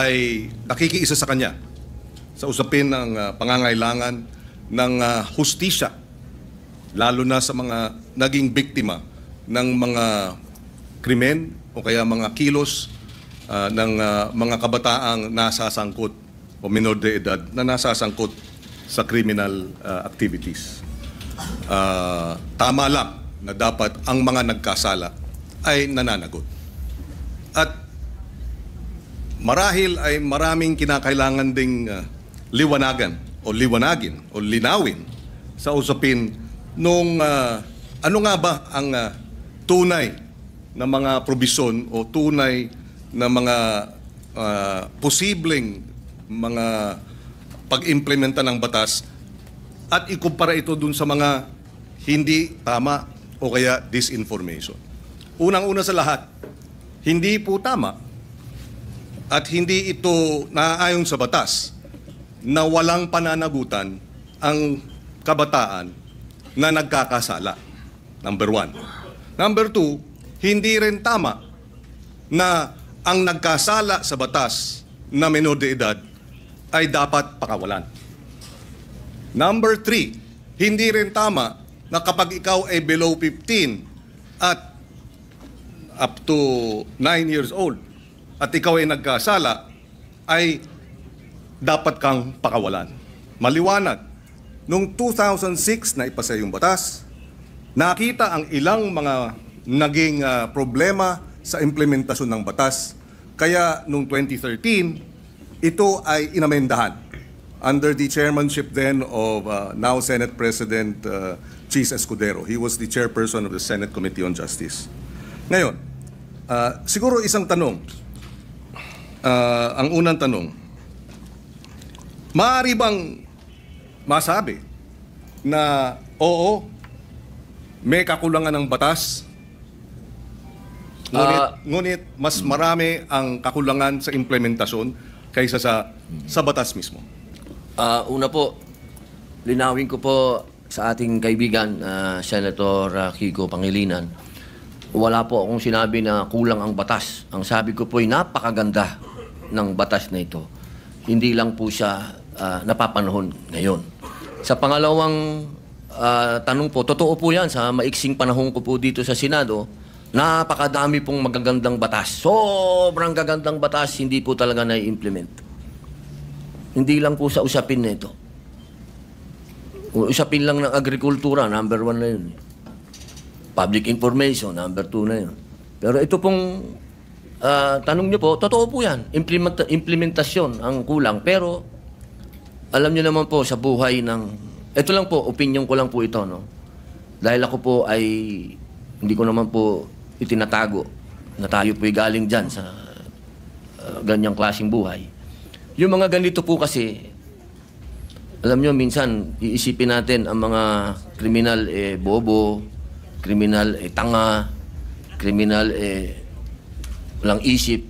ay nakikiisa sa kanya sa usapin ng pangangailangan ng hustisya, lalo na sa mga naging biktima ng mga krimen o kaya mga kilos ng mga kabataang nasasangkot o minor de edad na nasasangkot sa criminal activities. Tama lang na dapat ang mga nagkasala ay nananagot. At marahil ay maraming kinakailangan ding liwanagin o linawin sa usapin nung ano nga ba ang tunay na mga probisyon o tunay na mga posibleng mga pag-implementa ng batas at ikumpara ito dun sa mga hindi tama o kaya disinformation. Unang-una sa lahat, hindi po tama at hindi ito naaayon sa batas na walang pananagutan ang kabataan na nagkakasala. Number 1. Number 2, hindi rin tama na ang nagkasala sa batas na menor de edad ay dapat pakawalan. Number 3, hindi rin tama na kapag ikaw ay below 15 at up to 9 years old at ikaw ay nagkasala ay dapat kang pakawalan. Maliwanag, noong 2006 na ipasa yung batas, nakita ang ilang mga naging problema sa implementasyon ng batas. Kaya noong 2013, ito ay inamendahan under the chairmanship then of now Senate President Chis Escudero. He was the chairperson of the Senate Committee on Justice. Ngayon, siguro isang tanong, ang unang tanong, maaari bang masabi na oo, may kakulangan ng batas, ngunit mas marami ang kakulangan sa implementasyon kaysa sa batas mismo? Una po, linawin ko po sa ating kaibigan, Senator Kiko Pangilinan, wala po akong sinabi na kulang ang batas. Ang sabi ko po ay napakaganda ng batas na ito. Hindi lang po siya napapanahon ngayon. Sa pangalawang tanong po, totoo po yan, sa maiksing panahon ko po dito sa Senado, napakadami pong magagandang batas. Sobrang gagandang batas, hindi po talaga na-implement. Hindi lang po sa usapin na ito. Usapin lang ng agrikultura, number 1 na yun. Public information, number 2 na yun. Pero ito pong tanong nyo po, totoo po yan. Implementasyon ang kulang. Pero alam nyo naman po sa buhay ng... Ito lang po, opinion ko lang po ito, no? Dahil ako po ay... Hindi ko naman po itinatago na tayo po ay galing dyan sa ganyang klaseng buhay. Yung mga ganito po kasi, alam nyo, minsan iisipin natin ang mga kriminal bobo, kriminal tanga, kriminal walang isip.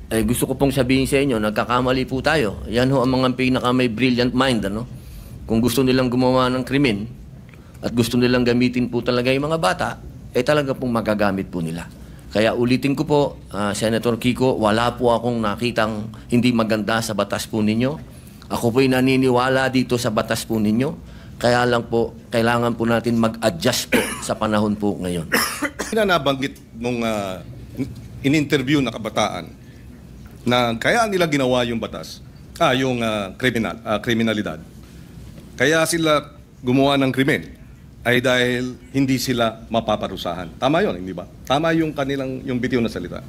Gusto ko pong sabihin sa inyo, nagkakamali po tayo. Yan ho ang mga pinaka may brilliant mind, ano? Kung gusto nilang gumawa ng krimen at gusto nilang gamitin po talaga yung mga bata, talaga pong magagamit po nila. Kaya ulitin ko po, Senator Kiko, wala po akong nakitang hindi maganda sa batas po ninyo. Ako po'y naniniwala dito sa batas po ninyo. Kaya lang po, kailangan po natin mag-adjust po sa panahon po ngayon. Nabanggit nung in-interview na kabataan na kaya nila ginawa yung batas, yung kriminalidad. Kaya sila gumawa ng krimen ay dahil hindi sila mapaparusahan. Tama yun, hindi ba? Tama yung kanilang, yung bitiw na salita.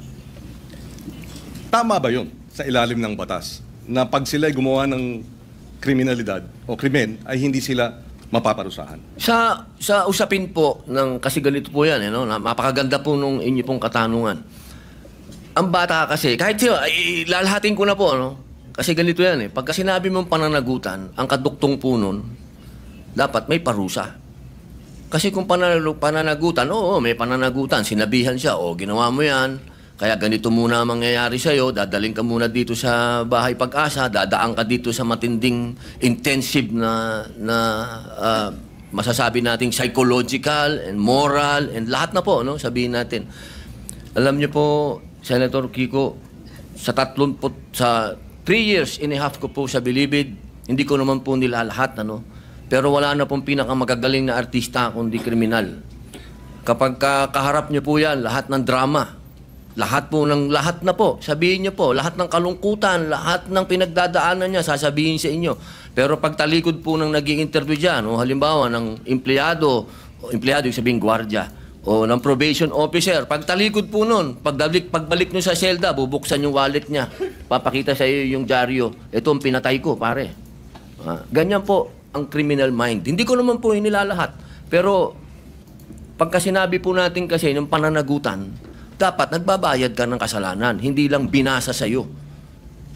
Tama ba yun sa ilalim ng batas na pag sila gumawa ng kriminalidad o krimen ay hindi sila mapaparusahan? Sa usapin po ng kasi ganito po yan, no? Napakaganda po nung inyo pong katanungan. Ang bata kasi, kahit siya, lalahatin ko na po, no? Kasi ganito yan, Pagka sinabi mong pananagutan, ang kaduktong po nun, dapat may parusa. Kasi kung pananagutan, oo, may pananagutan, sinabihan siya, ginawa mo yan, kaya ganito muna ang mangyayari sa'yo, dadaling ka muna dito sa Bahay Pag-asa, dadaan ka dito sa matinding intensive na masasabi nating psychological and moral and lahat na po, no? Sabihin natin. Alam niyo po, Senator Kiko, sa 3 years and a half ko po sa Bilibid, hindi ko naman po nila lahat, ano. Pero wala na pong pinakamagagaling na artista kundi kriminal. Kapag kaharap niyo po yan, lahat ng drama, lahat na po, sabihin niyo po, lahat ng kalungkutan, lahat ng pinagdadaanan niya, sasabihin sa inyo. Pero pag talikod po ng nag-i-interview dyan, o halimbawa ng empleyado yung sabihin gwardiya, o ng probation officer, pag talikod po nun, pagbalik nyo sa selda, bubuksan yung wallet niya, papakita sa iyo yung dyaryo, ito ang pinatay ko, pare. Ganyan po ang criminal mind. Hindi ko naman po inilalahat. Pero pagka sinabi po natin kasi ng pananagutan, dapat nagbabayad ka ng kasalanan, hindi lang binasa sa iyo.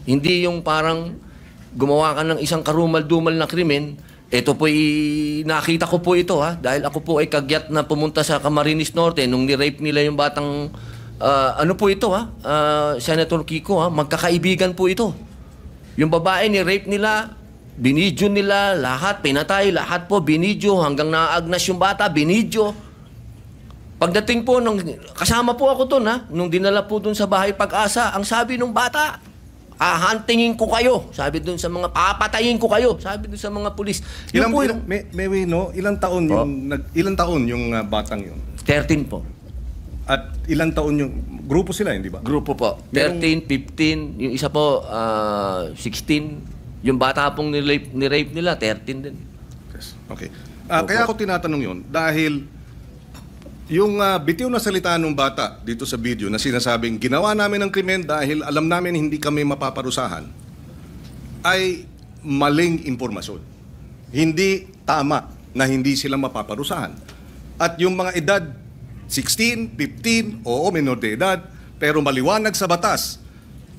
Hindi yung parang gumawa ka ng isang karumal-dumal na krimen. Ito po, nakita ko po ito, dahil ako po ay kagyat na pumunta sa Camarines Norte nung ni-rape nila yung batang, ano po ito, Senator Kiko, magkakaibigan po ito. Yung babae ni-rape nila, binidyo nila, lahat, pinatay, lahat po, binidyo, hanggang naagnas yung bata, binidyo. Pagdating po, kasama po ako doon, nung dinala po doon sa bahay Pag-asa, ang sabi ng bata, huntingin ko kayo. Sabi doon sa mga, papatayin ko kayo. Sabi doon sa mga pulis. Ilang taon yung batang yun? 13 po. At ilang taon yung, grupo sila, hindi ba? Grupo po. 13, 15, yung isa po, 16. Yung bata pong ni-rape nila, 13 din. Yes. Okay. Kaya ako tinatanong yun, dahil yung bitiw na salita ng bata dito sa video na sinasabing ginawa namin ng krimen dahil alam namin hindi kami mapaparusahan ay maling impormasyon. Hindi tama na hindi sila mapaparusahan. At yung mga edad 16, 15, oo, menor de edad, pero maliwanag sa batas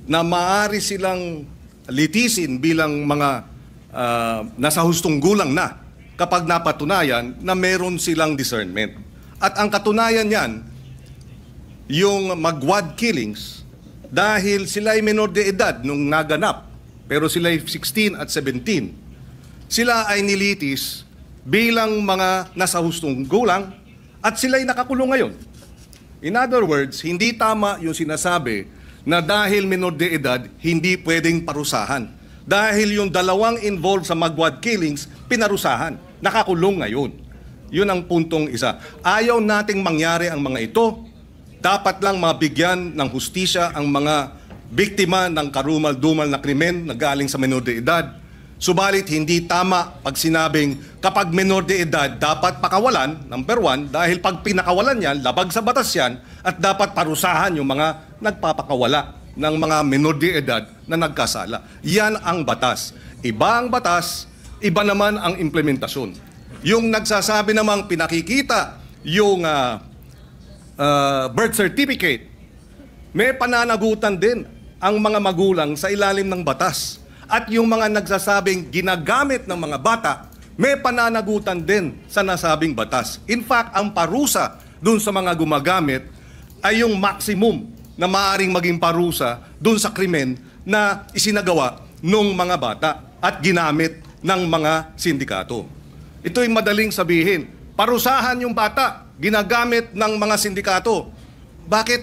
na maaari silang litisin bilang mga nasa hustong gulang na kapag napatunayan na meron silang discernment. At ang katunayan niyan, yung magwad killings, dahil sila ay menor de edad nung naganap, pero sila ay 16 at 17, sila ay nilitis bilang mga nasa hustong gulang at sila ay nakakulong ngayon. In other words, hindi tama yung sinasabi na dahil menor de edad, hindi pwedeng parusahan. Dahil yung dalawang involved sa magwad killings, pinarusahan, nakakulong ngayon. Yun ang puntong isa. Ayaw nating mangyari ang mga ito. Dapat lang mabigyan ng hustisya ang mga biktima ng karumal-dumal na krimen na galing sa menor de edad. Subalit hindi tama pag sinabing kapag menor de edad dapat pakawalan, number one, dahil pag pinakawalan yan, labag sa batas yan, at dapat parusahan yung mga nagpapakawala ng mga menor de edad na nagkasala. Yan ang batas. Iba ang batas, iba naman ang implementasyon. Yung nagsasabi namang pinakikita yung birth certificate, may pananagutan din ang mga magulang sa ilalim ng batas. At yung mga nagsasabing ginagamit ng mga bata, may pananagutan din sa nasabing batas. In fact, ang parusa dun sa mga gumagamit ay yung maximum na maaaring maging parusa dun sa krimen na isinagawa ng mga bata at ginamit ng mga sindikato. Ito'y madaling sabihin. Parusahan yung bata, ginagamit ng mga sindikato. Bakit?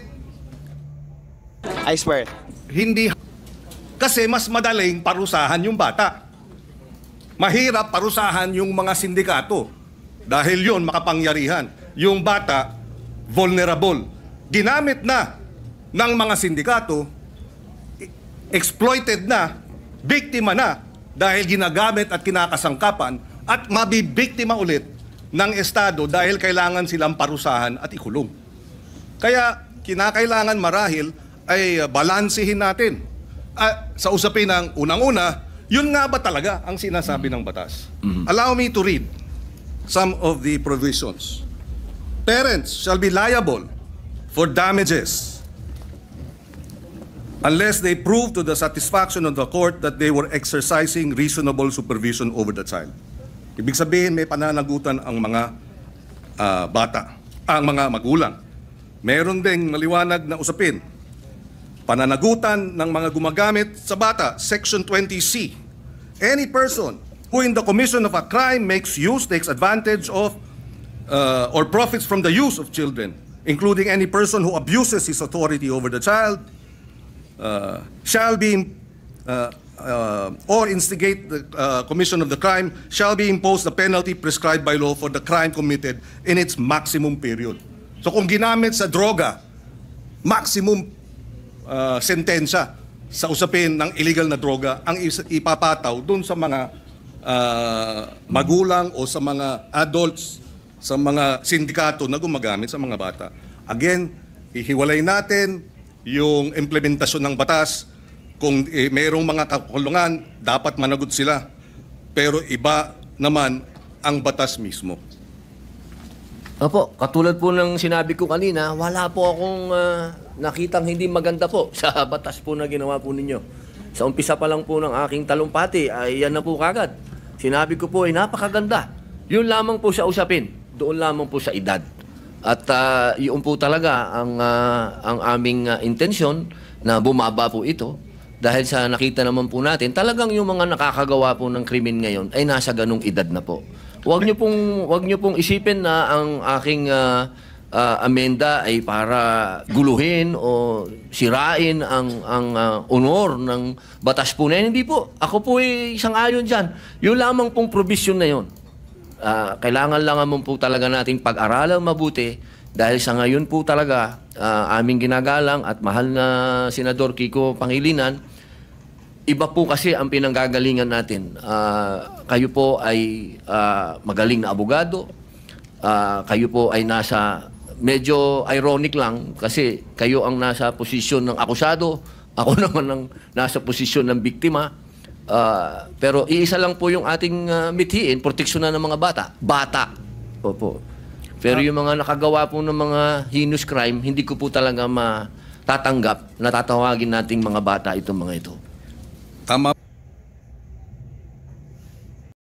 I swear. Hindi. Kasi mas madaling parusahan yung bata. Mahirap parusahan yung mga sindikato. Dahil yun, makapangyarihan. Yung bata, vulnerable. Ginamit na ng mga sindikato, exploited na, biktima na, dahil ginagamit at kinakasangkapan, at mabibiktima ulit ng Estado dahil kailangan silang parusahan at ikulong. Kaya kinakailangan marahil ay balansehin natin. Sa usapin ng unang-una, yun nga ba talaga ang sinasabi ng batas? Allow me to read some of the provisions. Parents shall be liable for damages unless they prove to the satisfaction of the court that they were exercising reasonable supervision over the child. Ibig sabihin, may pananagutan ang mga bata, ang mga magulang. Meron ding maliwanag na usapin. Pananagutan ng mga gumagamit sa bata, Section 20C. Any person who in the commission of a crime makes use, takes advantage of, or profits from the use of children, including any person who abuses his authority over the child, shall be or instigate the commission of the crime shall be imposed the penalty prescribed by law for the crime committed in its maximum period. So kung ginamit sa droga, maximum sentensya sa usapin ng illegal na droga ang ipapataw dun sa mga magulang o sa mga adults, sa mga sindikato na gumagamit sa mga bata. Again, ihiwalay natin yung implementasyon ng batas. Kung mayroong mga kakulungan, dapat managot sila. Pero iba naman ang batas mismo. Opo, katulad po ng sinabi ko kanina, wala po akong nakitang hindi maganda po sa batas po na ginawa po ninyo. Sa umpisa pa lang po ng aking talumpati, ay yan na po kagad. Sinabi ko po ay napakaganda. Yun lamang po sa usapin, doon lamang po sa edad. At yun po talaga ang aming intensyon na bumaba po ito. Dahil sa nakita naman po natin, talagang yung mga nakakagawa po ng krimen ngayon ay nasa ganung edad na po. Huwag niyo pong isipin na ang aking amenda ay para guluhin o sirain ang honor ng batas po na yan. Hindi po. Ako po ay isang-ayon dyan. Yung lamang pong provision na yun. Kailangan lang naman po talaga nating pag-aralan mabuti dahil sa ngayon po talaga aming ginagalang at mahal na Senador Kiko Pangilinan, iba po kasi ang pinanggagalingan natin. Kayo po ay magaling na abogado. Kayo po ay nasa, medyo ironic lang kasi kayo ang nasa posisyon ng akusado. Ako naman ang nasa posisyon ng biktima. Pero iisa lang po yung ating mithiin, proteksyonan ng mga bata. Bata. Opo. Pero yung mga nakagawa po ng mga heinous crime, hindi ko po talaga matatanggap na tatawagin nating mga bata itong mga ito. Tama.